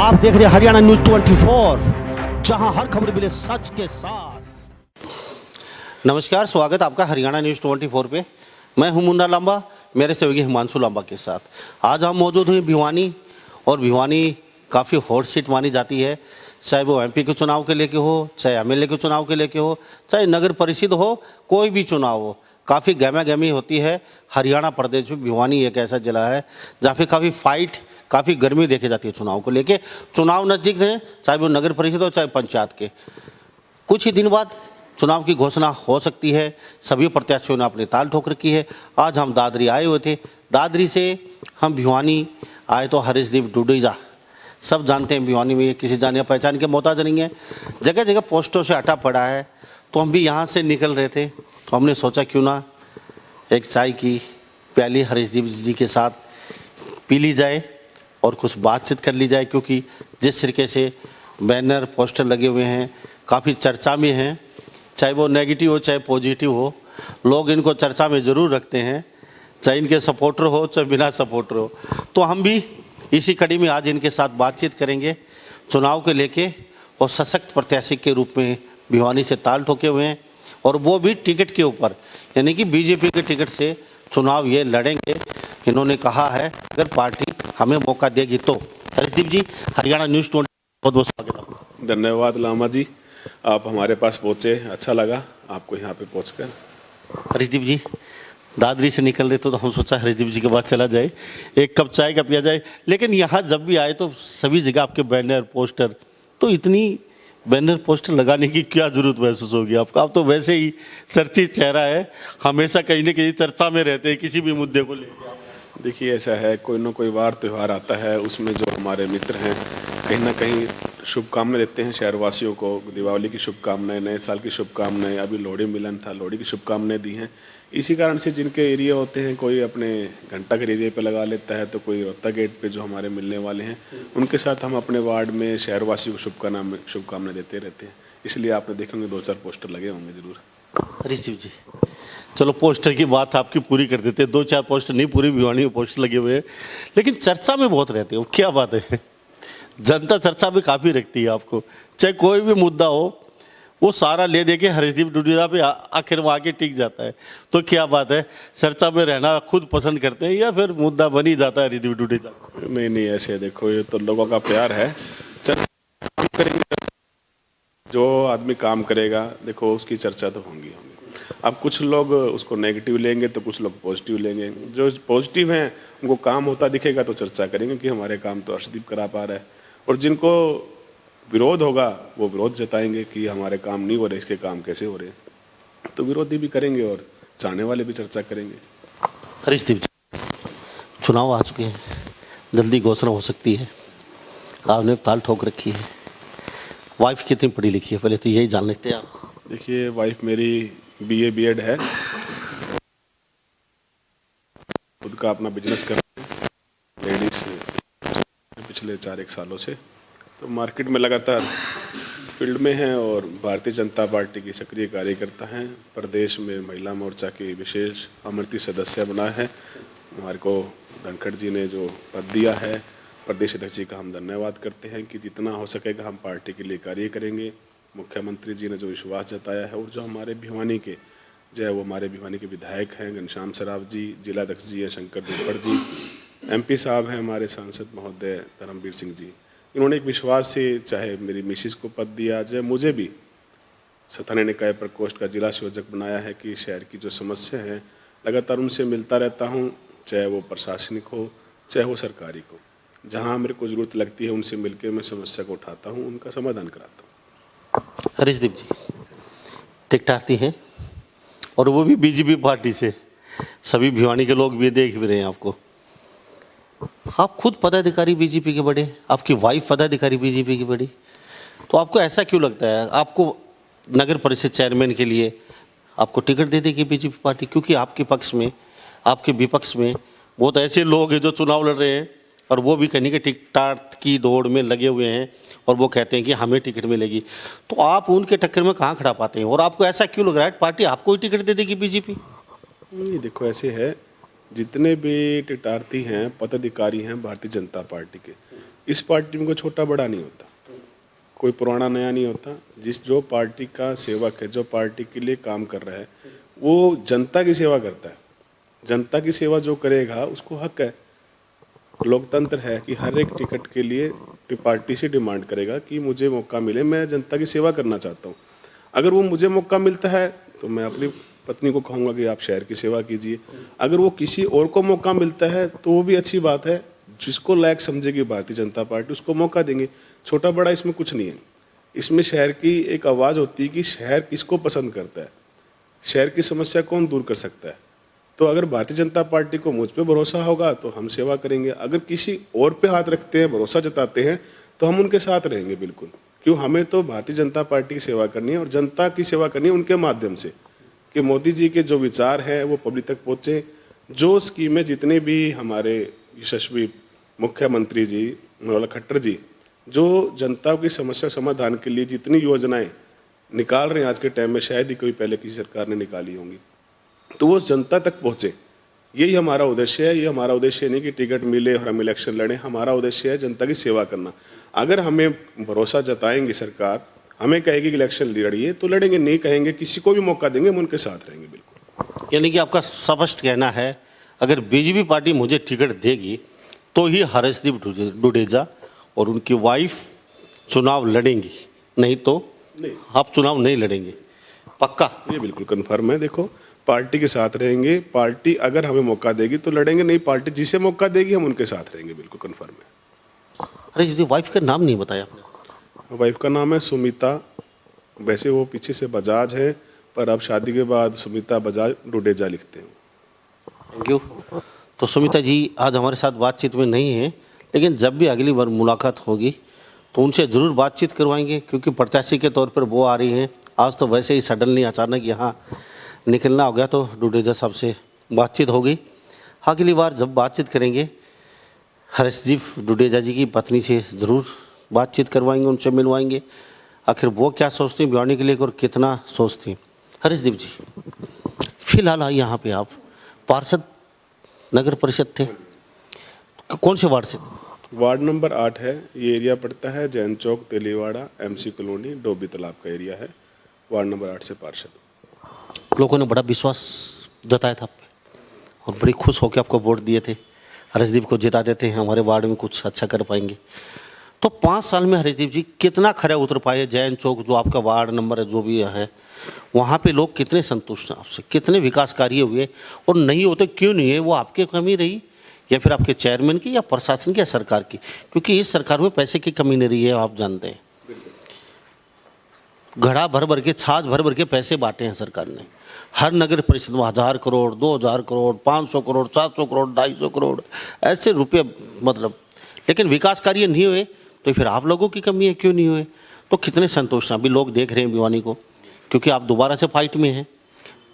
आप देख रहे हैं हरियाणा न्यूज 24, जहां हर खबर मिले सच के साथ। नमस्कार, स्वागत आपका हरियाणा न्यूज 24 पे। मैं हूं मुन्ना लांबा, मेरे सहयोगी हिमांशु लांबा के साथ। आज हम मौजूद हैं भिवानी, और भिवानी काफ़ी हॉट सीट मानी जाती है, चाहे वो एमपी के चुनाव के लेके हो, चाहे एमएलए के चुनाव के लेके हो, चाहे नगर परिषद हो, कोई भी चुनाव हो, काफ़ी गहमा गहमी होती है। हरियाणा प्रदेश में भिवानी एक ऐसा जिला है जहाँ पे काफ़ी फाइट, काफ़ी गर्मी देखी जाती है चुनाव को लेके। चुनाव नज़दीक हैं, चाहे वो नगर परिषद हो चाहे पंचायत के। कुछ ही दिन बाद चुनाव की घोषणा हो सकती है। सभी प्रत्याशियों ने अपनी ताल ठोक रखी है। आज हम दादरी आए हुए थे, दादरी से हम भिवानी आए तो हरीशदीप डुडेजा, सब जानते हैं भिवानी में किसी जाने पहचान के मोहताज नहीं है, जगह जगह पोस्टों से अटा पड़ा है। तो हम भी यहाँ से निकल रहे थे, तो हमने सोचा क्यों ना एक चाय की प्याली हरीशदीप जी के साथ पी ली जाए और कुछ बातचीत कर ली जाए, क्योंकि जिस तरीके से बैनर पोस्टर लगे हुए हैं काफ़ी चर्चा में हैं, चाहे वो नेगेटिव हो चाहे पॉजिटिव हो, लोग इनको चर्चा में ज़रूर रखते हैं, चाहे इनके सपोर्टर हो चाहे बिना सपोर्टर हो। तो हम भी इसी कड़ी में आज इनके साथ बातचीत करेंगे चुनाव के लेके, और सशक्त प्रत्याशी के रूप में भिवानी से ताल ठोके हुए हैं, और वो भी टिकट के ऊपर, यानी कि बीजेपी के टिकट से चुनाव ये लड़ेंगे। इन्होंने कहा है अगर पार्टी हमें मौका देगी तो। हरीशदीप जी, हरियाणा न्यूज़ 24 बहुत बहुत स्वागत आपका। धन्यवाद लामा जी, आप हमारे पास पहुँचे, अच्छा लगा आपको यहाँ पे पहुँचकर। हरीशदीप जी, दादरी से निकल रहे तो हम सोचा हरीशदीप जी के बाद चला जाए, एक कप चाय का पिया जाए। लेकिन यहाँ जब भी आए तो सभी जगह आपके बैनर पोस्टर, तो इतनी बैनर पोस्टर लगाने की क्या जरूरत महसूस होगी आपको? आप तो वैसे ही चर्चित चेहरा है, हमेशा कहीं ना कहीं चर्चा में रहते हैं किसी भी मुद्दे को लेकर। देखिए, ऐसा है, कोई ना कोई वार त्यौहार आता है, उसमें जो हमारे मित्र हैं कहीं ना कहीं शुभकामनाएं देते हैं शहरवासियों को। दीपावली की शुभकामनाएं, नए साल की शुभकामनाएं, अभी लोहड़ी मिलन था, लोहड़ी की शुभकामनाएं दी हैं। इसी कारण से जिनके एरिया होते हैं, कोई अपने घंटा के एरिया पे लगा लेता है, तो कोई रोहता गेट पे जो हमारे मिलने वाले हैं उनके साथ हम अपने वार्ड में शहरवासियों को शुभकामनाएं देते रहते हैं। इसलिए आपने देखेंगे 2-4 पोस्टर लगे होंगे जरूर। हरीशदीप जी, चलो पोस्टर की बात आपकी पूरी कर देते हैं। 2-4 पोस्टर नहीं, पूरी भिवानी में पोस्टर लगे हुए हैं, लेकिन चर्चा में बहुत रहते हो। क्या बात है, जनता चर्चा में काफ़ी रखती है आपको, चाहे कोई भी मुद्दा हो वो सारा ले दे के हरीशदीप डुडेजा पे आखिर में आके टिक जाता है। तो क्या बात है, चर्चा में रहना खुद पसंद करते हैं या फिर मुद्दा बन ही जाता है हरीशदीप डुडेजा? नहीं, ऐसे देखो, ये तो लोगों का प्यार है। चर्चा करेंगे, जो आदमी काम करेगा देखो उसकी चर्चा तो होंगी। अब कुछ लोग उसको नेगेटिव लेंगे तो कुछ लोग पॉजिटिव लेंगे। जो पॉजिटिव हैं उनको काम होता दिखेगा तो चर्चा करेंगे कि हमारे काम तो हर्षदीप करा पा रहा है, और जिनको विरोध होगा वो विरोध जताएंगे कि हमारे काम नहीं हो रहे, इसके काम कैसे हो रहे, तो विरोधी भी करेंगे और चाहने वाले भी चर्चा करेंगे। हरीशदीप जी, चुनाव आ चुके हैं, जल्दी घोषणा हो सकती है, आपने ताल ठोक रखी है। वाइफ कितनी पढ़ी लिखी है, पहले तो यही जान लेते हैं आप। देखिए, वाइफ मेरी BA B.Ed है, खुद का अपना बिजनेस कर रहे हैं, लेडीज पिछले 4-1 सालों से। तो मार्केट में लगातार फील्ड में हैं और भारतीय जनता पार्टी की सक्रिय कार्यकर्ता हैं। प्रदेश में महिला मोर्चा की विशेष आमंत्रित सदस्य बना है। हमारे को धनखड़ जी ने जो पद दिया है, प्रदेश अध्यक्ष जी का हम धन्यवाद करते हैं कि जितना हो सकेगा हम पार्टी के लिए कार्य करेंगे। मुख्यमंत्री जी ने जो विश्वास जताया है, और जो हमारे भिवानी के, चाहे वो हमारे भिवानी के विधायक हैं घनश्याम सराफ जी, जिला अध्यक्ष जी हैं शंकर दुपड़ जी, MP साहब हैं हमारे सांसद महोदय धर्मवीर सिंह जी, इन्होंने एक विश्वास से चाहे मेरी मिसिस को पद दिया, चाहे मुझे भी स्थानीय निकाय प्रकोष्ठ का जिला संयोजक बनाया है कि शहर की जो समस्या है लगातार उनसे मिलता रहता हूँ, चाहे वो प्रशासनिक हो चाहे वो सरकारी हो। जहाँ मेरे को ज़रूरत लगती है उनसे मिलकर मैं समस्या को उठाता हूँ, उनका समाधान कराता हूँ। हरीशदीप जी टिकटार्थी हैं, और वो भी बीजेपी पार्टी से। सभी भिवानी के लोग भी देख भी रहे हैं आपको। आप खुद पदाधिकारी बीजेपी के बड़े, आपकी वाइफ पदाधिकारी बीजेपी की बड़ी, तो आपको ऐसा क्यों लगता है आपको नगर परिषद चेयरमैन के लिए आपको टिकट दे देगी बीजेपी पार्टी? क्योंकि आपके पक्ष में, आपके विपक्ष में बहुत ऐसे लोग हैं जो चुनाव लड़ रहे हैं, और वो भी कहीं के टिकट की दौड़ में लगे हुए हैं, और वो कहते हैं कि हमें टिकट मिलेगी। तो आप उनके टक्कर में कहाँ खड़ा पाते हैं, और आपको ऐसा क्यों लग रहा है पार्टी आपको ही टिकट दे देगी बीजेपी? नहीं, देखो, ऐसे है, जितने भी टिकटार्थी हैं पदाधिकारी हैं भारतीय जनता पार्टी के, इस पार्टी में कोई छोटा बड़ा नहीं होता, कोई पुराना नया नहीं होता। जो पार्टी का सेवक है, जो पार्टी के लिए काम कर रहा है, वो जनता की सेवा करता है। जनता की सेवा जो करेगा उसको हक है। लोकतंत्र है कि हर एक टिकट के लिए पार्टी से डिमांड करेगा कि मुझे मौका मिले, मैं जनता की सेवा करना चाहता हूँ। अगर वो मुझे मौका मिलता है तो मैं अपनी पत्नी को कहूँगा कि आप शहर की सेवा कीजिए। अगर वो किसी और को मौका मिलता है तो वो भी अच्छी बात है। जिसको लायक समझेगी भारतीय जनता पार्टी उसको मौका देंगे। छोटा बड़ा इसमें कुछ नहीं है। इसमें शहर की एक आवाज़ होती है कि शहर किसको पसंद करता है, शहर की समस्या कौन दूर कर सकता है। तो अगर भारतीय जनता पार्टी को मुझ पे भरोसा होगा तो हम सेवा करेंगे। अगर किसी और पे हाथ रखते हैं, भरोसा जताते हैं, तो हम उनके साथ रहेंगे बिल्कुल। क्यों, हमें तो भारतीय जनता पार्टी की सेवा करनी है और जनता की सेवा करनी है उनके माध्यम से कि मोदी जी के जो विचार हैं वो पब्लिक तक पहुँचे। जो स्कीमें जितने भी हमारे यशस्वी मुख्यमंत्री जी मनोहर खट्टर जी जो जनता की समस्या समाधान के लिए जितनी योजनाएं निकाल रहे हैं आज के टाइम में, शायद ही कोई पहले किसी सरकार ने निकाली होंगी, तो वो जनता तक पहुँचे। यही हमारा उद्देश्य है। ये हमारा उद्देश्य नहीं कि टिकट मिले और हम इलेक्शन लड़ें। हमारा उद्देश्य है जनता की सेवा करना। अगर हमें भरोसा जताएंगे, सरकार हमें कहेगी कि इलेक्शन लड़िए तो लड़ेंगे, नहीं कहेंगे किसी को भी मौका देंगे, हम उनके साथ रहेंगे बिल्कुल। यानी कि आपका स्पष्ट कहना है अगर बीजेपी पार्टी मुझे टिकट देगी तो ही हर्षदीप डुडेजा और उनकी वाइफ चुनाव लड़ेंगी, नहीं तो नहीं, आप चुनाव नहीं लड़ेंगे। पक्का? ये बिल्कुल कन्फर्म है। देखो, पार्टी के साथ रहेंगे। पार्टी अगर हमें मौका देगी तो लड़ेंगे, नहीं पार्टी जिसे मौका देगी हम उनके साथ रहेंगे, बिल्कुल कन्फर्म है। अरे यदि वाइफ का नाम नहीं बताया आपने। वाइफ का नाम है सुमिता। वैसे वो पीछे से बजाज है, पर अब शादी के बाद सुमिता बजाज डुडेजा लिखते हैं। Thank you. तो सुमिता जी आज हमारे साथ बातचीत में नहीं है, लेकिन जब भी अगली बार मुलाकात होगी तो उनसे ज़रूर बातचीत करवाएंगे, क्योंकि प्रत्याशी के तौर पर वो आ रही हैं। आज तो वैसे ही सडनली अचानक यहाँ निकलना हो गया तो डुडेजा साहब से बातचीत होगी। अगली बार जब बातचीत करेंगे हर्षदीप डुडेजा जी की पत्नी से ज़रूर बातचीत करवाएंगे, उनसे मिलवाएंगे। आखिर वो क्या सोचती हैं भिवानी के लिए और कितना सोचती हैं। हर्षदीप जी, फिलहाल यहाँ पे आप पार्षद नगर परिषद थे, कौन से वार्ड से? वार्ड नंबर 8 है। ये एरिया पड़ता है जैन चौक, तेलीवाड़ा, MC कॉलोनी, डोबी तालाब का एरिया है। वार्ड नंबर 8 से पार्षद। लोगों ने बड़ा विश्वास जताया था आप पे और बड़ी खुश होकर आपको वोट दिए थे। हर्षदीप को जिता देते हैं, हमारे वार्ड में कुछ अच्छा कर पाएंगे। तो 5 साल में हर्षदीप जी कितना खरे उतर पाए? जैन चौक जो आपका वार्ड नंबर है, जो भी है, वहाँ पे लोग कितने संतुष्ट हैं आपसे? कितने विकास कार्य हुए? और नहीं होते क्यों नहीं है? वो आपकी कमी रही या फिर आपके चेयरमैन की या प्रशासन की या सरकार की? क्योंकि इस सरकार में पैसे की कमी नहीं रही है, आप जानते हैं। घड़ा भर भर के, छाछ भर भर के पैसे बांटे हैं सरकार ने। हर नगर परिषद में 1000 करोड़, 2000 करोड़, 500 करोड़, 700 करोड़, 250 करोड़ ऐसे रुपये, मतलब, लेकिन विकास कार्य नहीं हुए। तो फिर आप लोगों की कमी है, क्यों नहीं हुए? तो कितने संतुष्ट हैं? अभी लोग देख रहे हैं भिवानी को, क्योंकि आप दोबारा से फाइट में हैं।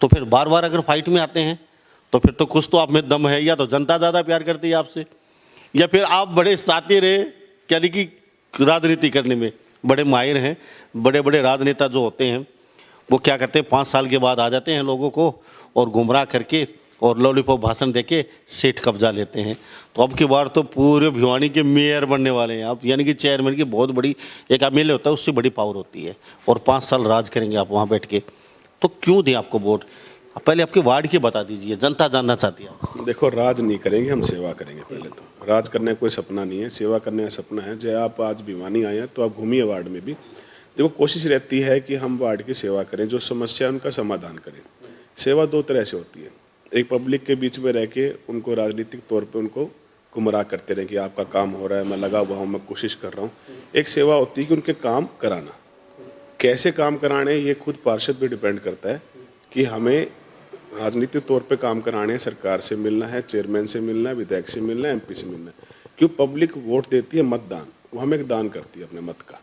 तो फिर बार बार अगर फाइट में आते हैं तो फिर तो कुछ तो आप में दम है। या तो जनता ज़्यादा प्यार करती है आपसे, या फिर आप बड़े साथी रहे, यानी कि राजनीति करने में बड़े माहिर हैं। बड़े बड़े राजनेता जो होते हैं वो क्या करते हैं, 5 साल के बाद आ जाते हैं लोगों को और गुमराह करके और लॉलीपॉप भाषण देके सीट कब्जा लेते हैं। तो अब की बार तो पूरे भिवानी के मेयर बनने वाले हैं आप, यानी कि चेयरमैन की बहुत बड़ी एक MLA होता है, उससे बड़ी पावर होती है। और 5 साल राज करेंगे आप वहाँ बैठ के। तो क्यों दें आपको वोट? पहले आपके वार्ड की बता दीजिए, जनता जानना चाहती है। देखो, राज नहीं करेंगे, हम सेवा करेंगे। पहले तो राज करने का कोई सपना नहीं है, सेवा करने का सपना है। जब आप आज भिवानी आए हैं तो आप घूमिए वार्ड में भी। देखो, कोशिश रहती है कि हम वार्ड की सेवा करें, जो समस्या है उनका समाधान करें। सेवा 2 तरह से होती है। एक पब्लिक के बीच में रह के उनको राजनीतिक तौर पे उनको गुमराह करते रहें कि आपका काम हो रहा है, मैं लगा हुआ हूँ, मैं कोशिश कर रहा हूँ। एक सेवा होती है कि उनके काम कराना। कैसे काम कराने ये खुद पार्षद पे डिपेंड करता है कि हमें राजनीतिक तौर पे काम कराने हैं, सरकार से मिलना है, चेयरमैन से मिलना है, विधायक से मिलना है, MP से मिलना है। क्यों? पब्लिक वोट देती है, मतदान, वो हमें एक दान करती है अपने मत का।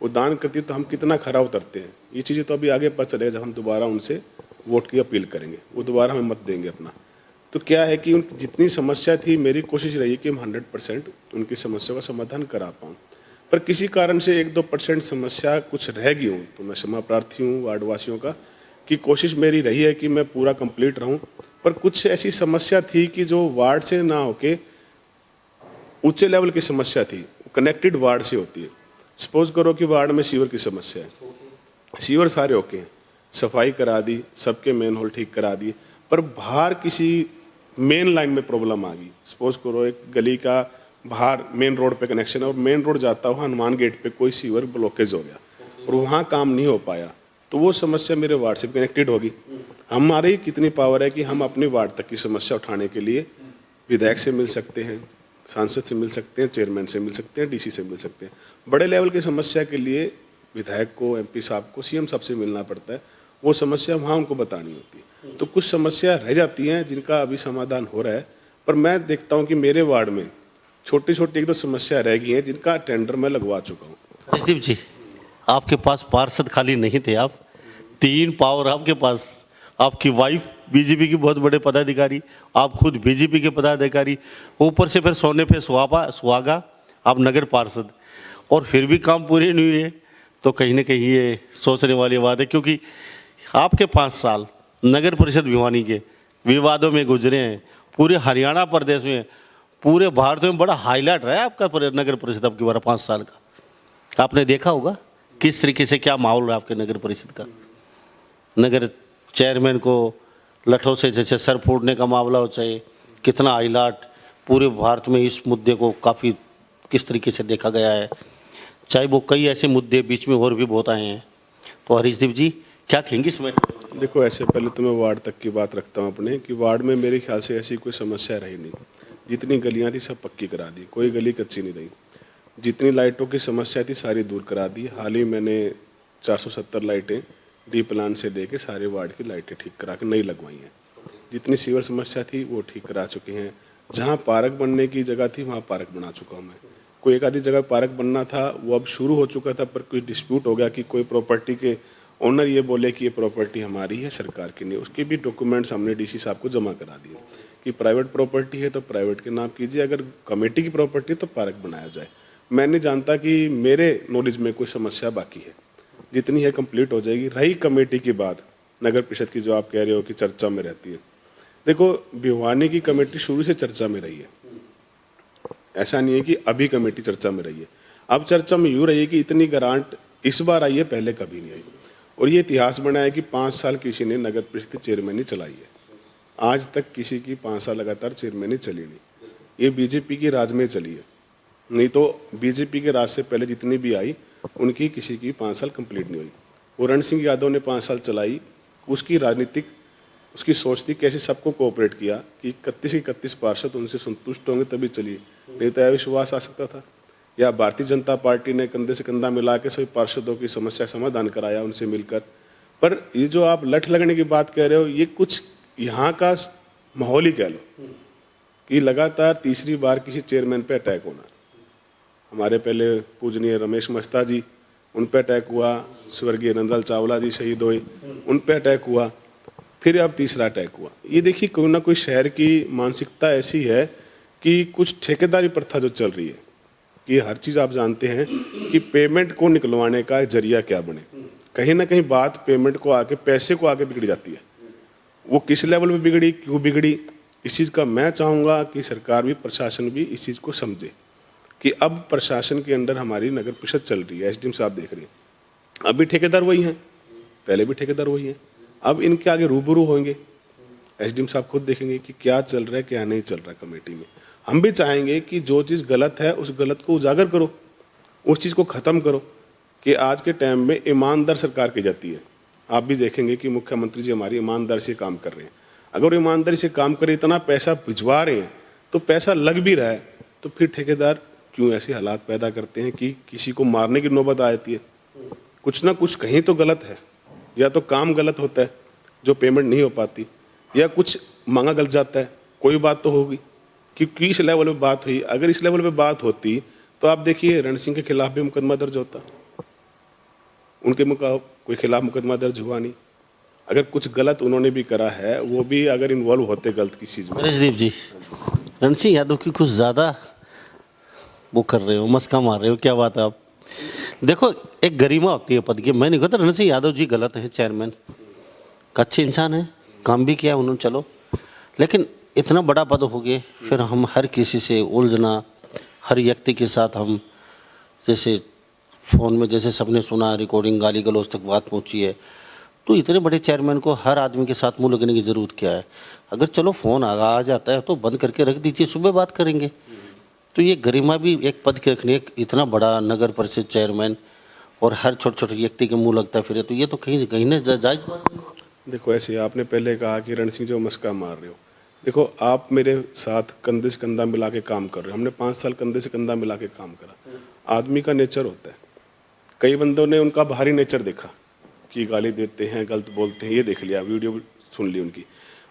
वो दान करती है तो हम कितना खरा उतरते हैं, ये चीज़ें तो अभी आगे पता चलेगा जब हम दोबारा उनसे वोट की अपील करेंगे, वो दोबारा हमें मत देंगे अपना। तो क्या है कि उनकी जितनी समस्या थी, मेरी कोशिश रही कि हम 100% उनकी समस्या का समाधान करा पाऊँ। पर किसी कारण से 1-2% समस्या कुछ रह गई हूँ तो मैं क्षमा प्रार्थी हूँ वार्डवासियों का, कि कोशिश मेरी रही है कि मैं पूरा कंप्लीट रहूँ। पर कुछ ऐसी समस्या थी कि जो वार्ड से ना होके ऊंचे लेवल की समस्या थी, कनेक्टेड वार्ड से होती है। सपोज करो कि वार्ड में सीवर की समस्या है, सीवर सारे ओके हैं, सफाई करा दी, सबके मेन होल ठीक करा दिए, पर बाहर किसी मेन लाइन में प्रॉब्लम आ गई। सपोज करो एक गली का बाहर मेन रोड पे कनेक्शन है और मेन रोड जाता हुआ हनुमान गेट पे कोई सीवर ब्लॉकेज हो गया और वहाँ काम नहीं हो पाया, तो वो समस्या मेरे वार्ड से कनेक्टेड होगी। हमारी कितनी पावर है कि हम अपने वार्ड तक की समस्या उठाने के लिए विधायक से मिल सकते हैं, सांसद से मिल सकते हैं, चेयरमैन से मिल सकते हैं, डीसी से मिल सकते हैं। बड़े लेवल की समस्या के लिए विधायक को, एमपी साहब को, सीएम साहब से मिलना पड़ता है, वो समस्या वहाँ उनको बतानी होती है। तो कुछ समस्या रह जाती हैं जिनका अभी समाधान हो रहा है, पर मैं देखता हूँ कि मेरे वार्ड में छोटी छोटी एक दो समस्या रह गई हैं जिनका टेंडर मैं लगवा चुका हूँ। राजदीप जी, आपके पास पार्षद खाली नहीं थे, आप 3 पावर आपके पास, आपकी वाइफ बीजेपी की बहुत बड़े पदाधिकारी, आप खुद बीजेपी के पदाधिकारी, ऊपर से फिर सोने पे सुहागा आप नगर पार्षद, और फिर भी काम पूरे नहीं हुए, तो कहीं ना कहीं ये सोचने वाली बात है। क्योंकि आपके 5 साल नगर परिषद भिवानी के विवादों में गुजरे हैं, पूरे हरियाणा प्रदेश में, पूरे भारत में बड़ा हाईलाइट रहा है आपका नगर परिषद अब की बार 5 साल का। आपने देखा होगा किस तरीके से क्या माहौल है आपके नगर परिषद का। नगर चेयरमैन को लठों से जैसे सर फोड़ने का मामला हो, चाहे कितना हाईलाइट पूरे भारत में इस मुद्दे को काफ़ी किस तरीके से देखा गया है, चाहे वो कई ऐसे मुद्दे बीच में और भी बहुत आए हैं। तो हरीशदीप जी क्या कहेंगे इसमें? देखो, ऐसे पहले तो मैं वार्ड तक की बात रखता हूँ अपने, कि वार्ड में मेरे ख्याल से ऐसी कोई समस्या रही नहीं। जितनी गलियाँ थी सब पक्की करा दी, कोई गली कच्ची नहीं रही। जितनी लाइटों की समस्या थी सारी दूर करा दी। हाल ही मैंने 470 लाइटें डी प्लान से लेके सारे वार्ड की लाइटें ठीक करा के नई लगवाई हैं। जितनी सीवर समस्या थी वो ठीक करा चुके हैं। जहाँ पार्क बनने की जगह थी वहाँ पार्क बना चुका हूँ मैं। कोई एक आधी जगह पार्क बनना था वो अब शुरू हो चुका था, पर कोई डिस्प्यूट हो गया कि कोई प्रॉपर्टी के ओनर ये बोले कि ये प्रॉपर्टी हमारी है, सरकार की नहीं। उसके भी डॉक्यूमेंट्स हमने डीसी साहब को जमा करा दिए कि प्राइवेट प्रॉपर्टी है तो प्राइवेट के नाम कीजिए, अगर कमेटी की प्रॉपर्टी है तो पार्क बनाया जाए। मैं नहीं जानता कि मेरे नॉलेज में कोई समस्या बाकी है, जितनी है कंप्लीट हो जाएगी। रही कमेटी की बात, नगर परिषद की जो आप कह रहे हो कि चर्चा में रहती है, देखो भिवानी की कमेटी शुरू से चर्चा में रही है। ऐसा नहीं है कि अभी कमेटी चर्चा में रही है। अब चर्चा में यूँ रही है कि इतनी ग्रांट इस बार आई है, पहले कभी नहीं आई। और ये इतिहास बना है कि 5 साल किसी ने नगर परिषद की चेयरमैनी चलाई है। आज तक किसी की 5 साल लगातार चेयरमैनी चली नहीं। ये बीजेपी की राज में चली है, नहीं तो बीजेपी के राज से पहले जितनी भी आई उनकी किसी की 5 साल कंप्लीट नहीं हुई। वो रण सिंह यादव ने 5 साल चलाई, उसकी राजनीतिक उसकी सोच थी कैसे सबको कोऑपरेट किया कि 31 पार्षद उनसे संतुष्ट होंगे तभी चलिए, नहीं तो अविश्वास आ सकता था। या भारतीय जनता पार्टी ने कंधे से कंधा मिला के सभी पार्षदों की समस्या समाधान कराया उनसे मिलकर। पर ये जो आप लठ लगने की बात कह रहे हो, ये कुछ यहाँ का माहौल ही कह लो कि लगातार तीसरी बार किसी चेयरमैन पे अटैक होना। हमारे पहले पूजनीय रमेश मस्ता जी, उन पे अटैक हुआ, स्वर्गीय नंदलाल चावला जी शहीद हुए, उन पे अटैक हुआ, फिर अब तीसरा अटैक हुआ। ये देखिए कोई ना कोई शहर की मानसिकता ऐसी है कि कुछ ठेकेदारी प्रथा जो चल रही है कि हर चीज़ आप जानते हैं कि पेमेंट को निकलवाने का जरिया क्या बने। कहीं ना कहीं बात पेमेंट को आके, पैसे को आके बिगड़ जाती है। वो किस लेवल पे बिगड़ी, क्यों बिगड़ी, इस चीज़ का मैं चाहूँगा कि सरकार भी, प्रशासन भी इस चीज़ को समझे कि अब प्रशासन के अंडर हमारी नगर परिषद चल रही है, एसडीएम साहब देख रहे हैं, अभी ठेकेदार वही हैं, पहले भी ठेकेदार वही हैं। अब इनके आगे रूबरू होंगे, एसडीएम साहब खुद देखेंगे कि क्या चल रहा है क्या नहीं चल रहा कमेटी में। हम भी चाहेंगे कि जो चीज़ गलत है उस गलत को उजागर करो, उस चीज़ को ख़त्म करो कि आज के टाइम में ईमानदार सरकार की जाती है। आप भी देखेंगे कि मुख्यमंत्री जी हमारी ईमानदारी से काम कर रहे हैं। अगर ईमानदारी से काम करें, इतना पैसा भिजवा रहे हैं तो पैसा लग भी रहा है, तो फिर ठेकेदार क्यों ऐसे हालात पैदा करते हैं कि किसी को मारने की नौबत आ जाती है। कुछ ना कुछ कहीं तो गलत है, या तो काम गलत होता है जो पेमेंट नहीं हो पाती, या कुछ मांगा गलत जाता है, कोई बात तो होगी क्योंकि इस लेवल पे बात हुई। अगर इस लेवल पे बात होती तो आप देखिए रण सिंह के खिलाफ भी मुकदमा दर्ज होता, उनके कोई खिलाफ मुकदमा दर्ज हुआ नहीं। अगर कुछ गलत उन्होंने भी करा है, वो भी अगर इन्वॉल्व होते गलत किसी चीज़ में। हरीशदीप जी, रण सिंह यादव की कुछ ज़्यादा वो कर रहे हो, मस्का मार रहे हो, क्या बात है आप? देखो एक गरिमा होती है पद की। मैं नहीं कहता रण सिंह यादव जी गलत है, चेयरमैन अच्छे इंसान है, काम भी किया उन्होंने, चलो, लेकिन इतना बड़ा पद हो गए फिर हम हर किसी से उलझना, हर व्यक्ति के साथ हम जैसे फ़ोन में जैसे सबने सुना रिकॉर्डिंग गाली गलौज तक बात पहुंची है, तो इतने बड़े चेयरमैन को हर आदमी के साथ मुंह लगने की ज़रूरत क्या है? अगर चलो फ़ोन आ जाता है तो बंद करके रख दीजिए, सुबह बात करेंगे। तो ये गरिमा भी एक पद की रखनी है, एक इतना बड़ा नगर परिषद चेयरमैन और हर छोटे छोटे व्यक्ति के मुंह लगता फिरे, तो ये तो कहीं ना जायज़ बात नहीं। देखो, ऐसे आपने पहले कहा कि रण सिंह जो मस्का मार रहे हो, देखो आप मेरे साथ कंधे से कंधा मिला के काम कर रहे हो, हमने 5 साल कंधे से कंधा मिला के काम करा। आदमी का नेचर होता है, कई बंदों ने उनका बाहरी नेचर देखा कि गाली देते हैं, गलत बोलते हैं, ये देख लिया, वीडियो सुन ली उनकी,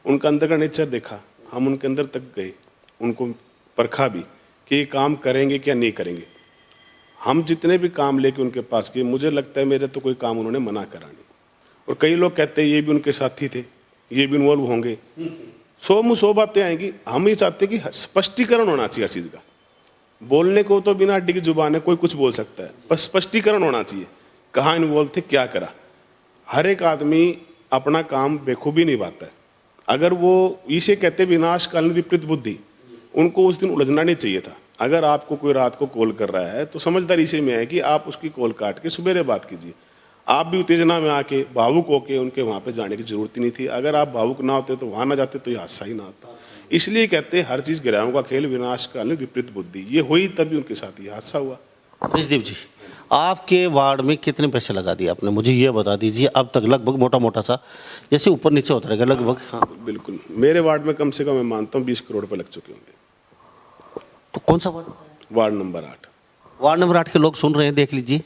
उनका अंदर का नेचर देखा, हम उनके अंदर तक गए, उनको परखा भी कि ये काम करेंगे क्या नहीं करेंगे। हम जितने भी काम लेके उनके पास गए, मुझे लगता है मेरे तो कोई काम उन्होंने मना करा नहीं। और कई लोग कहते हैं ये भी उनके साथी थे, ये भी इन्वॉल्व होंगे, 100 मुँह 100 बातें आएंगी। हम ये चाहते हैं कि स्पष्टीकरण होना चाहिए हर चीज़ का। बोलने को तो बिना अड्डी की जुबान है, कोई कुछ बोल सकता है, पर स्पष्टीकरण होना चाहिए, कहाँ इन्वॉल्व थे, क्या करा। हर एक आदमी अपना काम बेखूबी निभाता है। अगर वो इसे कहते विनाशकालीन विपरीत बुद्धि, उनको उस दिन उलझना नहीं चाहिए था। अगर आपको कोई रात को कॉल कर रहा है तो समझदारी इसी में है कि आप उसकी कॉल काट के सुबेरे बात कीजिए। आप भी उत्तेजना में आके भावुक होके उनके वहाँ पे जाने की जरूरत ही नहीं थी। अगर आप भावुक ना होते तो वहाँ ना जाते तो ये हादसा ही ना होता। इसलिए कहते हैं हर चीज़ गिराओं का खेल, विनाशकालीन विपरीत बुद्धि। ये हुई तभी उनके साथ ये हादसा हुआ। ब्रिजदीप जी, आपके वार्ड में कितने पैसे लगा दिए आपने, मुझे ये बता दीजिए अब तक, लगभग मोटा मोटा सा, जैसे ऊपर नीचे होता रहेगा लगभग। हाँ बिल्कुल, मेरे वार्ड में कम से कम मैं मानता हूँ 20 करोड़ रुपये लग चुके होंगे। तो कौन सा ward? Ward number 8। Ward number 8 के लोग सुन रहे हैं, देख लीजिए।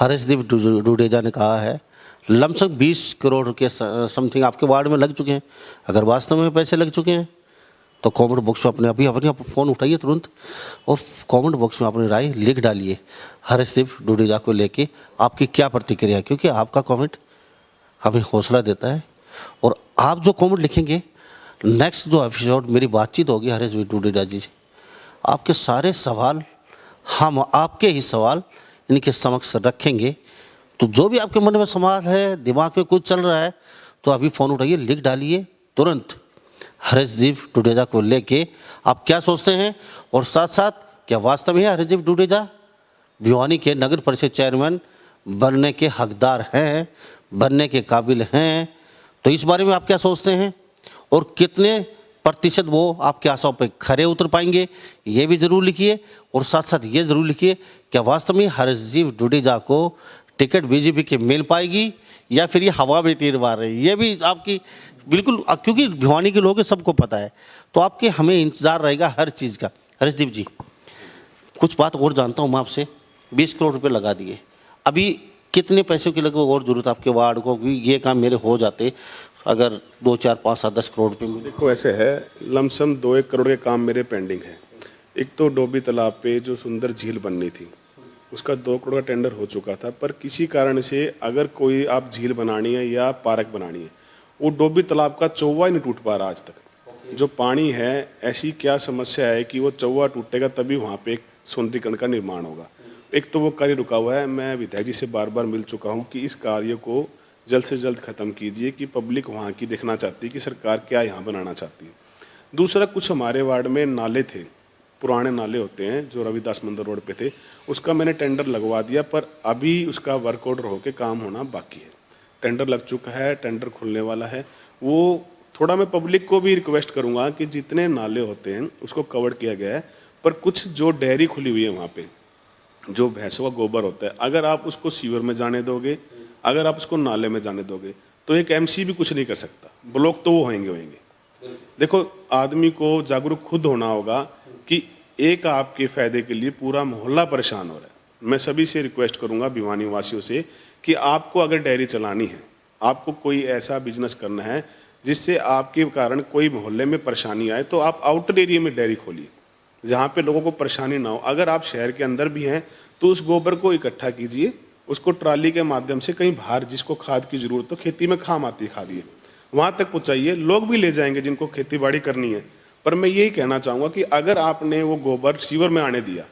हर्षदीप डुडेजा ने कहा है लमसम 20 करोड़ के समथिंग आपके वार्ड में लग चुके हैं। अगर वास्तव में पैसे लग चुके हैं तो कमेंट बॉक्स में अपने अपनी फ़ोन उठाइए तुरंत और कमेंट बॉक्स में अपनी राय लिख डालिए हर्षदीप डुडेजा को लेके आपकी क्या प्रतिक्रिया है, क्योंकि आपका कमेंट हमें हौसला देता है। और आप जो कमेंट लिखेंगे, नेक्स्ट जो एपिसोड मेरी बातचीत होगी हर्षदीप डुडेजा जी से, आपके सारे सवाल हम आपके ही सवाल इनके समक्ष रखेंगे। तो जो भी आपके मन में सवाल है, दिमाग में कुछ चल रहा है, तो अभी फ़ोन उठाइए, लिख डालिए तुरंत हर्षदीप डुडेजा को लेके आप क्या सोचते हैं, और साथ साथ क्या वास्तव में हर्षदीप डुडेजा भिवानी के नगर परिषद चेयरमैन बनने के हकदार हैं, बनने के काबिल हैं। तो इस बारे में आप क्या सोचते हैं और कितने प्रतिशत वो आपके आशाओं पे खरे उतर पाएंगे, ये भी ज़रूर लिखिए। और साथ साथ ये ज़रूर लिखिए क्या वास्तव में हर्षदीप डुडेजा को टिकट बीजेपी के मिल पाएगी या फिर ये हवा में तीर मार रही है, ये भी आपकी बिल्कुल, क्योंकि भिवानी के लोगों को सबको पता है। तो आपके हमें इंतज़ार रहेगा हर चीज़ का। हर्षदीप जी, कुछ बात और जानता हूँ मैं आपसे। 20 करोड़ रुपए लगा दिए, अभी कितने पैसे की लगभग और ज़रूरत आपके वार्ड को, ये काम मेरे हो जाते अगर 2, 4, 5, 7, 10 करोड़ रुपये में? देखो ऐसे है, लमसम 2-1 करोड़ के काम मेरे पेंडिंग है। एक तो डोबी तालाब पे जो सुंदर झील बननी थी, उसका 2 करोड़ का टेंडर हो चुका था, पर किसी कारण से अगर कोई आप झील बनानी है या पार्क बनानी है, वो डोबी तालाब का चौवा ही नहीं टूट पा रहा आज तक। जो पानी है, ऐसी क्या समस्या है कि वो चौवा टूटेगा तभी वहाँ पे एक सौंदर्यीकरण का निर्माण होगा। एक तो वो कार्य रुका हुआ है। मैं विधायक जी से बार बार मिल चुका हूँ कि इस कार्य को जल्द से जल्द ख़त्म कीजिए, कि पब्लिक वहाँ की देखना चाहती है कि सरकार क्या यहाँ बनाना चाहती है। दूसरा, कुछ हमारे वार्ड में नाले थे, पुराने नाले होते हैं जो रविदास मंदिर रोड पे थे, उसका मैंने टेंडर लगवा दिया, पर अभी उसका वर्क ऑर्डर होकर काम होना बाकी है। टेंडर लग चुका है, टेंडर खुलने वाला है। वो थोड़ा मैं पब्लिक को भी रिक्वेस्ट करूँगा कि जितने नाले होते हैं उसको कवर किया गया है, पर कुछ जो डेयरी खुली हुई है वहाँ पर, जो भैंसों का गोबर होता है, अगर आप उसको सीवर में जाने दोगे, अगर आप उसको नाले में जाने दोगे, तो एक एमसी भी कुछ नहीं कर सकता। ब्लॉक तो वो होंगे। देखो, आदमी को जागरूक खुद होना होगा कि एक आपके फायदे के लिए पूरा मोहल्ला परेशान हो रहा है। मैं सभी से रिक्वेस्ट करूंगा, भिवानी वासियों से, कि आपको अगर डेयरी चलानी है, आपको कोई ऐसा बिजनेस करना है जिससे आपके कारण कोई मोहल्ले में परेशानी आए, तो आप आउटर एरिया में डेयरी खोलिए जहाँ पे लोगों को परेशानी ना हो। अगर आप शहर के अंदर भी हैं तो उस गोबर को इकट्ठा कीजिए, उसको ट्राली के माध्यम से कहीं बाहर, जिसको खाद की जरूरत हो, खेती में काम आती है खाद, ये वहाँ तक पहुँचाइए। लोग भी ले जाएंगे जिनको खेती बाड़ी करनी है। पर मैं यही कहना चाहूँगा कि अगर आपने वो गोबर सीवर में आने दिया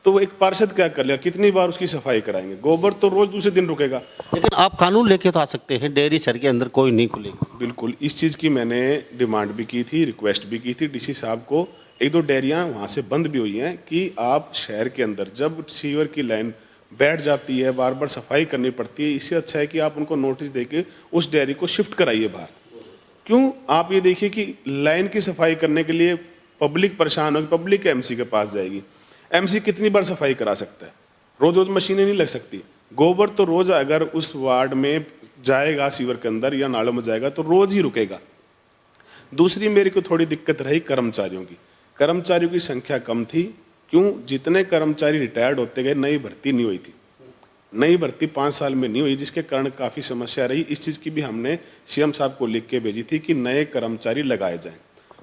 तो वो एक पार्षद क्या कर लिया, कितनी बार उसकी सफाई कराएंगे? गोबर तो रोज दूसरे दिन रुकेगा। लेकिन आप कानून लेके तो आ सकते हैं, डेयरी शहर के अंदर कोई नहीं खुलेगी। बिल्कुल, इस चीज़ की मैंने डिमांड भी की थी, रिक्वेस्ट भी की थी डीसी साहब को एक दो डेयरियाँ वहाँ से बंद भी हुई हैं कि आप शहर के अंदर जब सीवर की लाइन बैठ जाती है, बार बार सफाई करनी पड़ती है, इससे अच्छा है कि आप उनको नोटिस देके उस डेयरी को शिफ्ट कराइए बाहर। क्यों? आप ये देखिए कि लाइन की सफाई करने के लिए पब्लिक परेशान होगी, पब्लिक एमसी के पास जाएगी। एमसी कितनी बार सफाई करा सकता है? रोज रोज मशीनें नहीं लग सकती। गोबर तो रोज अगर उस वार्ड में जाएगा, सीवर के अंदर या नालों में जाएगा, तो रोज ही रुकेगा। दूसरी मेरे को थोड़ी दिक्कत रही कर्मचारियों की। कर्मचारियों की संख्या कम थी। क्यों? जितने कर्मचारी रिटायर्ड होते गए, नई भर्ती नहीं हुई थी। नई भर्ती 5 साल में नहीं हुई, जिसके कारण काफ़ी समस्या रही। इस चीज़ की भी हमने सीएम साहब को लिख के भेजी थी कि नए कर्मचारी लगाए जाएं।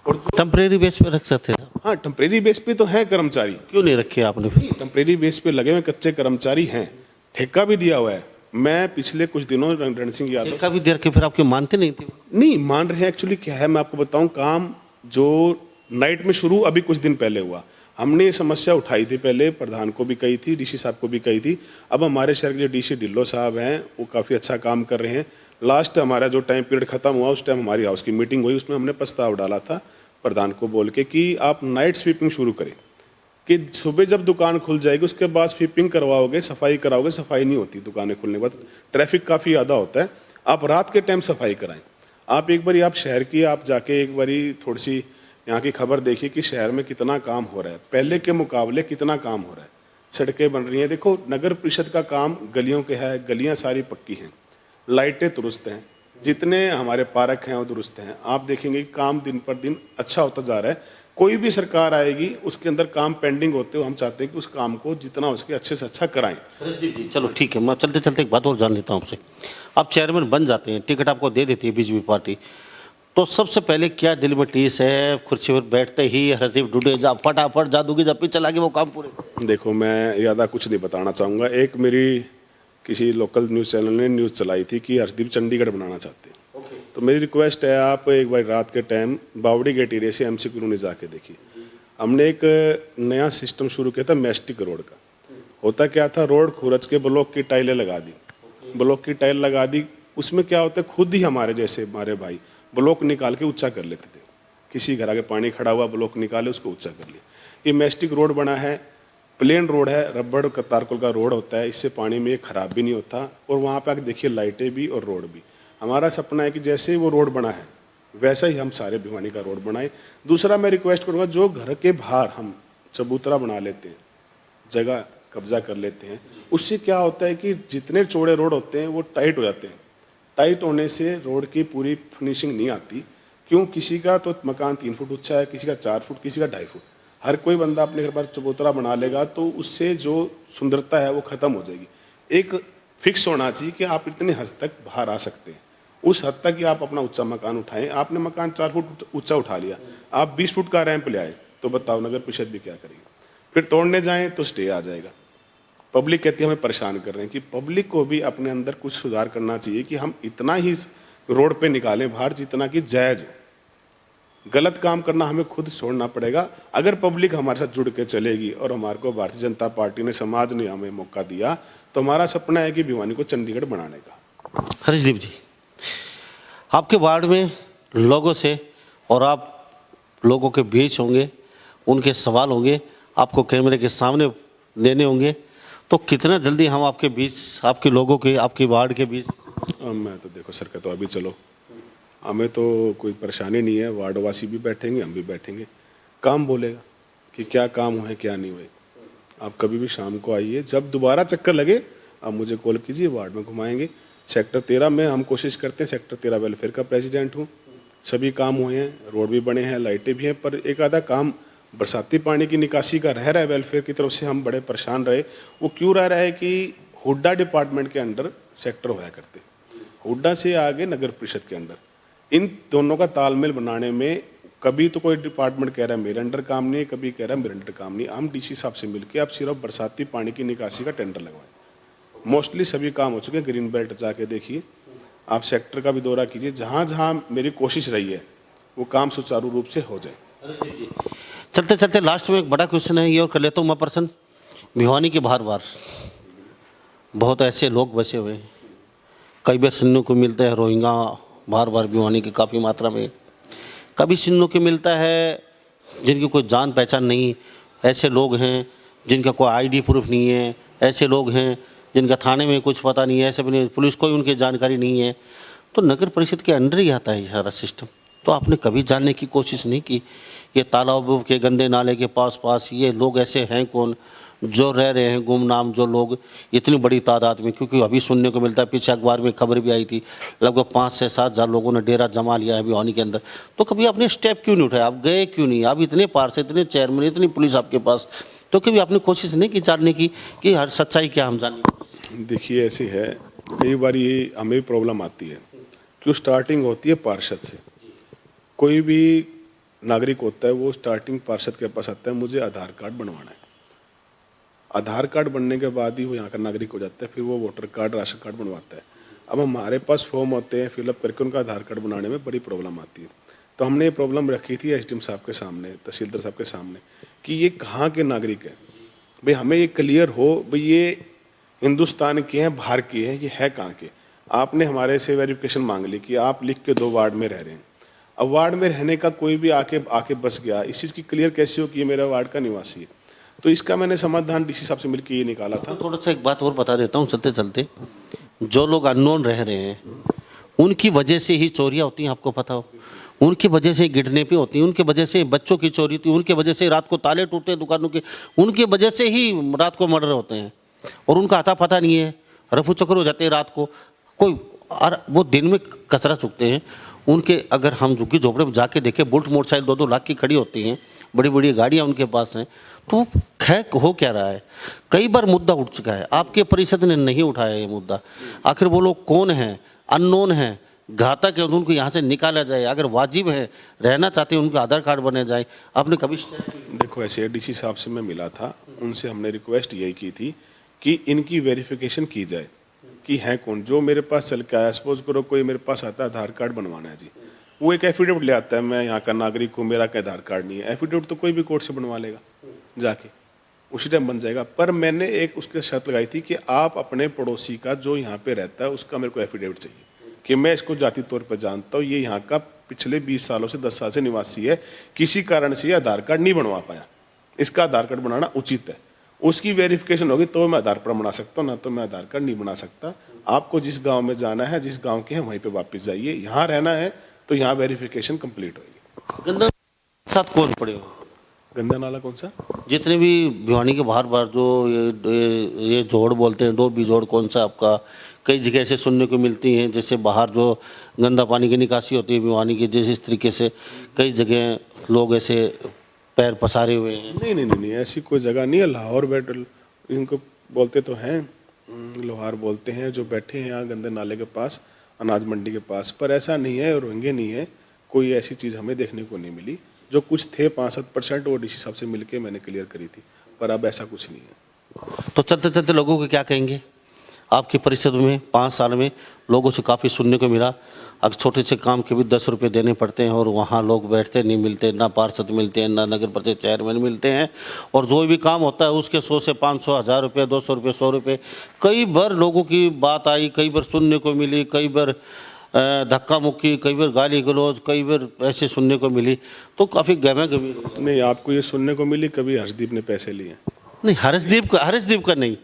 और टेम्परेरी बेस पे रख सकते थे। हाँ, टेम्परेरी बेस पे तो है कर्मचारी। क्यों नहीं रखे आपने फिर? टेम्परेरी बेस पे लगे हुए कच्चे कर्मचारी हैं, ठेका भी दिया हुआ है। मैं पिछले कुछ दिनों रण सिंह यादव ठेका भी दे रखे, फिर आपके मानते नहीं थे? नहीं मान रहे हैं। एक्चुअली क्या है, मैं आपको बताऊं, काम जो नाइट में शुरू अभी कुछ दिन पहले हुआ, हमने ये समस्या उठाई थी, पहले प्रधान को भी कही थी, डीसी साहब को भी कही थी। अब हमारे शहर के जो डीसी ढिल्लो साहब हैं वो काफ़ी अच्छा काम कर रहे हैं। लास्ट हमारा जो टाइम पीरियड खत्म हुआ, उस टाइम हमारी हाउस की मीटिंग हुई, उसमें हमने प्रस्ताव डाला था प्रधान को बोल के कि आप नाइट स्वीपिंग शुरू करें, कि सुबह जब दुकान खुल जाएगी उसके बाद स्वीपिंग करवाओगे, सफाई कराओगे। सफाई नहीं होती दुकानें खुलने के बाद, ट्रैफिक काफ़ी ज़्यादा होता है। आप रात के टाइम सफाई कराएं। आप एक बारी आप शहर की आप जाके एक बारी थोड़ी सी यहाँ की खबर देखिए कि शहर में कितना काम हो रहा है, पहले के मुकाबले कितना काम हो रहा है। सड़कें बन रही हैं। देखो, नगर परिषद का काम गलियों के है, गलियाँ सारी पक्की हैं, लाइटें दुरुस्त हैं, जितने हमारे पार्क हैं वो दुरुस्त हैं। आप देखेंगे कि काम दिन पर दिन अच्छा होता जा रहा है। कोई भी सरकार आएगी उसके अंदर काम पेंडिंग होते हो, हम चाहते हैं कि उस काम को जितना उसके अच्छे से अच्छा कराएं। चलो ठीक है, मैं चलते चलते एक बात और जान लेता हूँ आपसे। आप चेयरमैन बन जाते हैं, टिकट आपको दे देती है बीजेपी पार्टी, तो सबसे पहले क्या दिल में टीस है? कुर्सी पर बैठते ही हरदीप डुडेजा फटाफट जादू की जप्पी चला के वो काम पूरे? देखो, मैं ज़्यादा कुछ नहीं बताना चाहूँगा। एक मेरी किसी लोकल न्यूज़ चैनल ने न्यूज़ चलाई थी कि हरदीप चंडीगढ़ बनाना चाहते हैं। तो मेरी रिक्वेस्ट है, आप एक बार रात के टाइम बावड़ी गेट एरिया से एमसी कॉलोनी जाके देखिए। हमने एक नया सिस्टम शुरू किया था मैस्टिक रोड का। होता क्या था, रोड खुरच के ब्लॉक की टाइलें लगा दी, ब्लॉक की टाइल लगा दी। उसमें क्या होता है, खुद ही हमारे जैसे हमारे भाई ब्लॉक निकाल के ऊंचा कर लेते थे। किसी घर आगे पानी खड़ा हुआ, ब्लॉक निकाले उसको ऊंचा कर लिया। ये मैस्टिक रोड बना है, प्लेन रोड है, रबड़ का तारकोल का रोड होता है, इससे पानी में ये खराब भी नहीं होता। और वहाँ पे आके देखिए लाइटें भी और रोड भी। हमारा सपना है कि जैसे वो रोड बना है वैसा ही हम सारे भिवानी का रोड बनाए। दूसरा मैं रिक्वेस्ट करूँगा, जो घर के बाहर हम चबूतरा बना लेते हैं, जगह कब्जा कर लेते हैं, उससे क्या होता है कि जितने चौड़े रोड होते हैं वो टाइट हो जाते हैं। टाइट होने से रोड की पूरी फिनिशिंग नहीं आती। क्यों? किसी का तो मकान 3 फुट ऊंचा है, किसी का 4 फुट, किसी का 2.5 फुट। हर कोई बंदा अपने घर पर चबूतरा बना लेगा तो उससे जो सुंदरता है वो खत्म हो जाएगी। एक फिक्स होना चाहिए कि आप इतने हद तक बाहर आ सकते हैं, उस हद तक ही आप अपना ऊंचा मकान उठाएं। आपने मकान 4 फुट ऊंचा उठा लिया, आप 20 फुट का रैंप ले आए, तो बताओ नगर परिषद भी क्या करेगी? फिर तोड़ने जाएं तो स्टे आ जाएगा। पब्लिक कहती है हमें परेशान कर रहे हैं, कि पब्लिक को भी अपने अंदर कुछ सुधार करना चाहिए कि हम इतना ही रोड पे निकालें बाहर जितना कि जायज़ हो। गलत काम करना हमें खुद छोड़ना पड़ेगा। अगर पब्लिक हमारे साथ जुड़ के चलेगी और हमारे को भारतीय जनता पार्टी ने, समाज ने हमें मौका दिया, तो हमारा सपना है कि भिवानी को चंडीगढ़ बनाने का। हरीशदीप जी, आपके वार्ड में लोगों से और आप लोगों के बीच होंगे, उनके सवाल होंगे, आपको कैमरे के सामने देने होंगे, तो कितना जल्दी हम आपके बीच, आपके लोगों के, आपके वार्ड के बीच? मैं तो देखो सर, तो अभी चलो, हमें तो कोई परेशानी नहीं है। वार्डवासी भी बैठेंगे, हम भी बैठेंगे, काम बोलेगा कि क्या काम हुए क्या नहीं हुए। आप कभी भी शाम को आइए, जब दोबारा चक्कर लगे आप मुझे कॉल कीजिए, वार्ड में घुमाएंगे। सेक्टर 13 में हम कोशिश करते हैं, सेक्टर 13 वेलफेयर का प्रेसिडेंट हूँ। सभी काम हुए हैं, रोड भी बने हैं, लाइटें भी हैं, पर एक आधा काम बरसाती पानी की निकासी का रह रहा है। वेलफेयर की तरफ से हम बड़े परेशान रहे। वो क्यों रह रहा है कि हुड्डा डिपार्टमेंट के अंडर सेक्टर होया करते, हुड्डा से आगे नगर परिषद के अंडर। इन दोनों का तालमेल बनाने में कभी तो कोई डिपार्टमेंट कह रहा है मेरे अंडर काम नहीं है, कभी कह रहा है मेरे अंडर काम नहीं। हम डीसी साहब से मिलकर अब सिर्फ बरसाती पानी की निकासी का टेंडर लगवाएं। मोस्टली सभी काम हो चुके हैं। ग्रीन बेल्ट जाके देखिए, आप सेक्टर का भी दौरा कीजिए, जहाँ जहाँ मेरी कोशिश रही है वो काम सुचारू रूप से हो जाए। चलते चलते लास्ट में एक बड़ा क्वेश्चन है, ये और कर लेता हूँ मैं पर्सन। भिवानी के बाहर बार बहुत ऐसे लोग बसे हुए हैं, कई बार सुनने को मिलता है रोहिंगा बार बार भिवानी की काफ़ी मात्रा में, कभी सुनने को मिलता है जिनकी कोई जान पहचान नहीं, ऐसे लोग हैं जिनका कोई आईडी प्रूफ नहीं है, ऐसे लोग हैं जिनका थाने में कुछ पता नहीं है, ऐसे भी नहीं, पुलिस कोई उनकी जानकारी नहीं है, तो नगर परिषद के अंडर ही आता है ये सारा सिस्टम। तो आपने कभी जानने की कोशिश नहीं की ये तालाबों के गंदे नाले के पास ये लोग ऐसे हैं कौन जो रह रहे हैं गुमनाम, जो लोग इतनी बड़ी तादाद में, क्योंकि अभी सुनने को मिलता है, पीछे अखबार में खबर भी आई थी, लगभग 5 से 7 हज़ार लोगों ने डेरा जमा लिया है भिवानी के अंदर। तो कभी आपने स्टेप क्यों नहीं उठाया? आप गए क्यों नहीं? आप इतने पार से, इतने चेयरमैन, इतनी पुलिस आपके पास, तो कभी आपने कोशिश नहीं की जानने की कि हर सच्चाई क्या हम जानें? देखिए ऐसी है, कई बार ये हमें भी प्रॉब्लम आती है कि स्टार्टिंग होती है पार्षद से। कोई भी नागरिक होता है वो स्टार्टिंग पार्षद के पास आता है, मुझे आधार कार्ड बनवाना है। आधार कार्ड बनने के बाद ही वो यहाँ का नागरिक हो जाता है, फिर वो वोटर कार्ड, राशन कार्ड बनवाता है। अब हमारे पास फॉर्म होते हैं, फिलअप करके उनका आधार कार्ड बनाने में बड़ी प्रॉब्लम आती है। तो हमने ये प्रॉब्लम रखी थी एसडीएम साहब के सामने, तहसीलदार साहब के सामने, कि ये कहाँ के नागरिक हैं भाई, हमें ये क्लियर हो भाई ये हिंदुस्तान के हैं, बाहर के हैं, ये है कहाँ के। आपने हमारे से वेरिफिकेशन मांग ली कि आप लिख के 2 वार्ड में रह रहे हैं। अब वार्ड में रहने का कोई भी आके बस गया, इस चीज़ की क्लियर कैसे हो कि ये मेरा वार्ड का निवासी है। तो इसका मैंने समाधान डीसी साहब से मिलकर ये निकाला था। थोड़ा सा एक बात और बता देता हूँ चलते चलते, जो लोग अननोन रह रहे हैं उनकी वजह से ही चोरियाँ होती हैं, आपको पता हो, उनकी वजह से गिरने पे होती हैं, उनकी वजह से बच्चों की चोरी होती है, उनकी वजह से रात को ताले टूटते हैं दुकानों के, उनकी वजह से ही रात को मर्डर होते हैं और उनका आता पता नहीं है, रफू चक्कर हो जाते हैं रात को, कोई और वो दिन में कचरा चुकते हैं। उनके अगर हम झुग्गी झोपड़े में जाके देखें, बुलेट मोटरसाइकिल 2-2 लाख की खड़ी होती हैं, बड़ी बड़ी गाड़ियाँ उनके पास हैं, तो खैर हो क्या रहा है? कई बार मुद्दा उठ चुका है, आपके परिषद ने नहीं उठाया ये मुद्दा। आखिर वो लोग कौन हैं? अननोन हैं, घातक है, उनको यहाँ से निकाला जाए। अगर वाजिब है, रहना चाहते हैं, उनका आधार कार्ड बने जाए। आपने कभी देखो ऐसे डीसी साहब से मैं मिला था, उनसे हमने रिक्वेस्ट यही की थी कि इनकी वेरिफिकेशन की जाए कि हैं कौन। जो मेरे पास चल के आया, सपोज करो कोई मेरे पास आता है आधार कार्ड बनवाना है जी, वो एक एफिडेविट ले आता है, मैं यहाँ का नागरिक हूँ, मेरा क्या आधार कार्ड नहीं है। एफिडेविट तो कोई भी कोर्ट से बनवा लेगा जाके, उसी टाइम बन जाएगा। पर मैंने एक उसके शर्त लगाई थी कि आप अपने पड़ोसी का जो यहाँ पे रहता है उसका मेरे को एफिडेविट चाहिए कि मैं इसको जाति तौर पर जानता हूँ, ये यहाँ का पिछले 20 सालों से 10 साल से निवासी है, किसी कारण से ये आधार कार्ड नहीं बनवा पाया, इसका आधार कार्ड बनाना उचित है। उसकी वेरिफिकेशन होगी तो मैं आधार कार्ड बना सकता हूँ, ना तो मैं आधार कार्ड नहीं बना सकता। आपको जिस गांव में जाना है, जिस गांव के हैं वहीं पे वापस जाइए, यहाँ रहना है तो यहाँ वेरिफिकेशन कंप्लीट होगी। गंदा साथ कौन पड़े हो? गंदा नाला कौन सा? जितने भी भिवानी के बाहर बाहर जो ये जोड़ बोलते हैं, डोबी जोड़ कौन सा आपका, कई जगह ऐसे सुनने को मिलती हैं, जैसे बाहर जो गंदा पानी की निकासी होती है भिवानी की, जैसे इस तरीके से कई जगह लोग ऐसे पैर पसारे हुए हैं। नहीं, ऐसी कोई जगह नहीं है। लाहौर बैठल इनको बोलते तो हैं, लोहार बोलते हैं, जो बैठे हैं यहाँ गंदे नाले के पास, अनाज मंडी के पास, पर ऐसा नहीं है, रोहिंगे नहीं है, कोई ऐसी चीज़ हमें देखने को नहीं मिली। जो कुछ थे 65% वो डीसी साहब से मिलके मैंने क्लियर करी थी, पर अब ऐसा कुछ नहीं है। तो चलते चलते लोगों को क्या कहेंगे? आपकी परिषद में 5 साल में लोगों से काफ़ी सुनने को मिला, अगर छोटे से काम के भी 10 रुपये देने पड़ते हैं और वहाँ लोग बैठते नहीं मिलते, ना पार्षद मिलते हैं, ना नगर परिषद चेयरमैन मिलते हैं, और जो भी काम होता है उसके 100 से 500, 1000 रुपये, 200 रुपये, 100 रुपये। कई बार लोगों की बात आई, कई बार सुनने को मिली, कई बार धक्का मुक्की, कई बार गाली गलौज, कई बार ऐसे सुनने को मिली, तो काफ़ी गहमा गमी। नहीं, आपको ये सुनने को मिली कभी हर्षदीप ने पैसे लिए? नहीं, हर्षदीप का नहीं,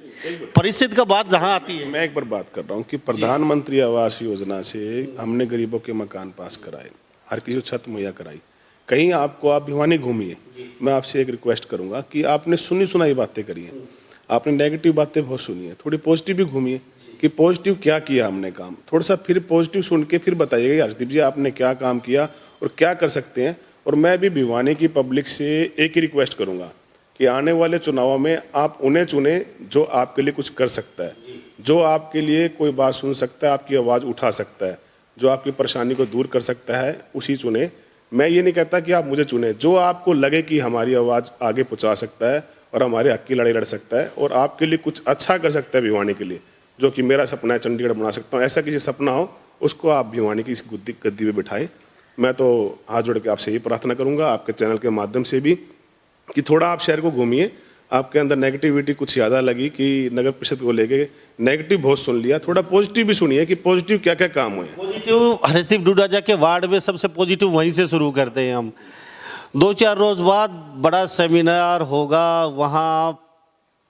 परिषद का बात जहाँ आती है। मैं एक बार बात कर रहा हूँ कि प्रधानमंत्री आवास योजना से हमने गरीबों के मकान पास कराए, हर किसी को छत मुहैया कराई। कहीं आपको, आप भिवानी घूमिए, मैं आपसे एक रिक्वेस्ट करूंगा कि आपने सुनी सुनाई बातें करी हैं, आपने नेगेटिव बातें बहुत सुनी है, थोड़ी पॉजिटिव भी घूमिए कि पॉजिटिव क्या किया हमने काम, थोड़ा सा फिर पॉजिटिव सुन के फिर बताइएगा हर्षदीप जी आपने क्या काम किया और क्या कर सकते हैं। और मैं भी भिवानी की पब्लिक से एक ही रिक्वेस्ट करूँगा कि आने वाले चुनावों में आप उन्हें चुने जो आपके लिए कुछ कर सकता है, जो आपके लिए कोई बात सुन सकता है, आपकी आवाज़ उठा सकता है, जो आपकी परेशानी को दूर कर सकता है, उसी चुने। मैं ये नहीं कहता कि आप मुझे चुने, जो आपको लगे कि हमारी आवाज़ आगे पहुंचा सकता है और हमारे हक की लड़ाई लड़ सकता है और आपके लिए कुछ अच्छा कर सकता है भिवानी के लिए, जो कि मेरा सपना है चंडीगढ़ बना सकता हूँ, ऐसा किसी सपना हो उसको आप भिवानी की इस गद्दी पे बिठाएं। मैं तो हाथ जोड़ के आपसे यही प्रार्थना करूँगा, आपके चैनल के माध्यम से भी, कि थोड़ा आप शहर को घूमिए। आपके अंदर नेगेटिविटी कुछ ज़्यादा लगी कि नगर परिषद को लेके नेगेटिव बहुत सुन लिया, थोड़ा पॉजिटिव भी सुनिए कि पॉजिटिव क्या क्या काम हुए। पॉजिटिव हर्षदीप डूडाजा के वार्ड में सबसे पॉजिटिव वहीं से शुरू करते हैं हम। 2-4 रोज बाद बड़ा सेमिनार होगा, वहाँ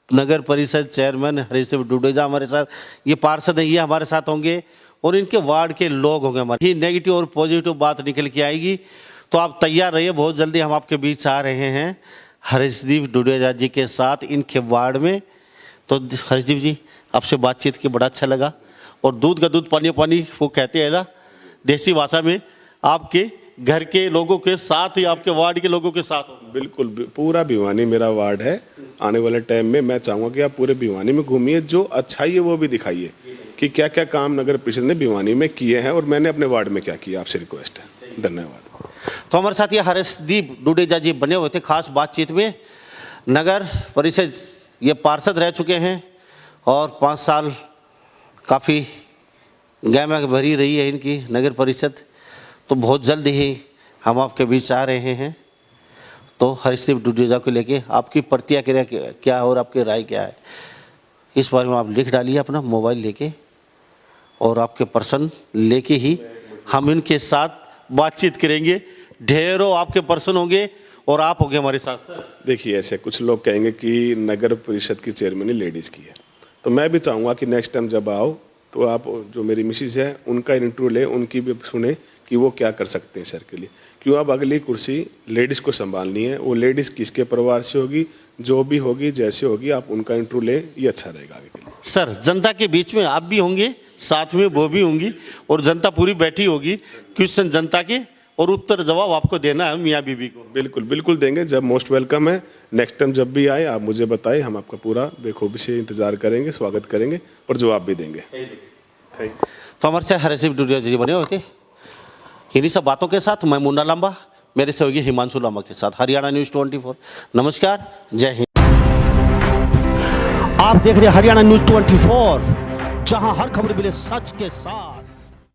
नगर परिषद चेयरमैन हरीश डुडेजा हमारे साथ, ये पार्षद हैं, ये हमारे साथ होंगे और इनके वार्ड के लोग होंगे हमारे। ही नेगेटिव और पॉजिटिव बात निकल के आएगी, तो आप तैयार रहिए, बहुत जल्दी हम आपके बीच आ रहे हैं हरीशदीप डुडेजा जी के साथ इनके वार्ड में। तो हरीशदीप जी, आपसे बातचीत के बड़ा अच्छा लगा, और दूध का दूध पानी पानी वो कहते हैं ना देसी भाषा में, आपके घर के लोगों के साथ ही आपके वार्ड के लोगों के साथ हो। बिल्कुल, पूरा भिवानी मेरा वार्ड है। आने वाले टाइम में मैं चाहूँगा कि आप पूरे भिवानी में घूमिए, जो अच्छाई है वो भी दिखाइए कि क्या क्या काम नगर परिषद ने भिवानी में किए हैं और मैंने अपने वार्ड में क्या किया। आपसे रिक्वेस्ट है। धन्यवाद। तो हमारे साथ ये हरीशदीप डुडेजा जी बने हुए थे खास बातचीत में। नगर परिषद ये पार्षद रह चुके हैं और 5 साल काफ़ी गहमा भरी रही है इनकी नगर परिषद। तो बहुत जल्द ही हम आपके बीच आ रहे हैं। तो हरीशदीप डुडेजा को लेके आपकी प्रतिक्रिया क्या है और आपकी राय क्या है, इस बारे में आप लिख डालिए अपना मोबाइल लेके, और आपके पर्सन लेके ही हम इनके साथ बातचीत करेंगे। ढेरों आपके पर्सन होंगे और आप होंगे हमारे साथ। सर देखिए, ऐसे कुछ लोग कहेंगे कि नगर परिषद की चेयरमैन लेडीज़ की है, तो मैं भी चाहूँगा कि नेक्स्ट टाइम जब आओ तो आप जो मेरी मिसिस है उनका इंटरव्यू ले, उनकी भी सुने कि वो क्या कर सकते हैं शहर के लिए। क्यों अब अगली कुर्सी लेडीज़ को संभालनी है, वो लेडीज़ किसके परिवार से होगी, जो भी होगी जैसे होगी, आप उनका इंटरव्यू ले, ये अच्छा रहेगा आगे के लिए। सर, जनता के बीच में आप भी होंगे, साथ में वो भी होंगी, और जनता पूरी बैठी होगी, क्वेश्चन जनता के और उत्तर जवाब आपको देना है मियाँ बीबी को। बिल्कुल बिल्कुल देंगे, जब मोस्ट वेलकम है। नेक्स्ट टाइम जब भी आए आप मुझे बताएं, हम आपका पूरा बेखूबी से इंतजार करेंगे, स्वागत करेंगे और जवाब भी देंगे। तो हमारे साथ हरीशदीप डुडेजा जी बने हुए थे। इन्हीं सब बातों के साथ मैं मुन्ना लांबा, मेरे सहयोगी हिमांशु लांबा के साथ हरियाणा न्यूज़ 24। नमस्कार, जय हिंद। आप देख रहे हैं हरियाणा न्यूज़ 24, जहां हर खबर मिले सच के साथ।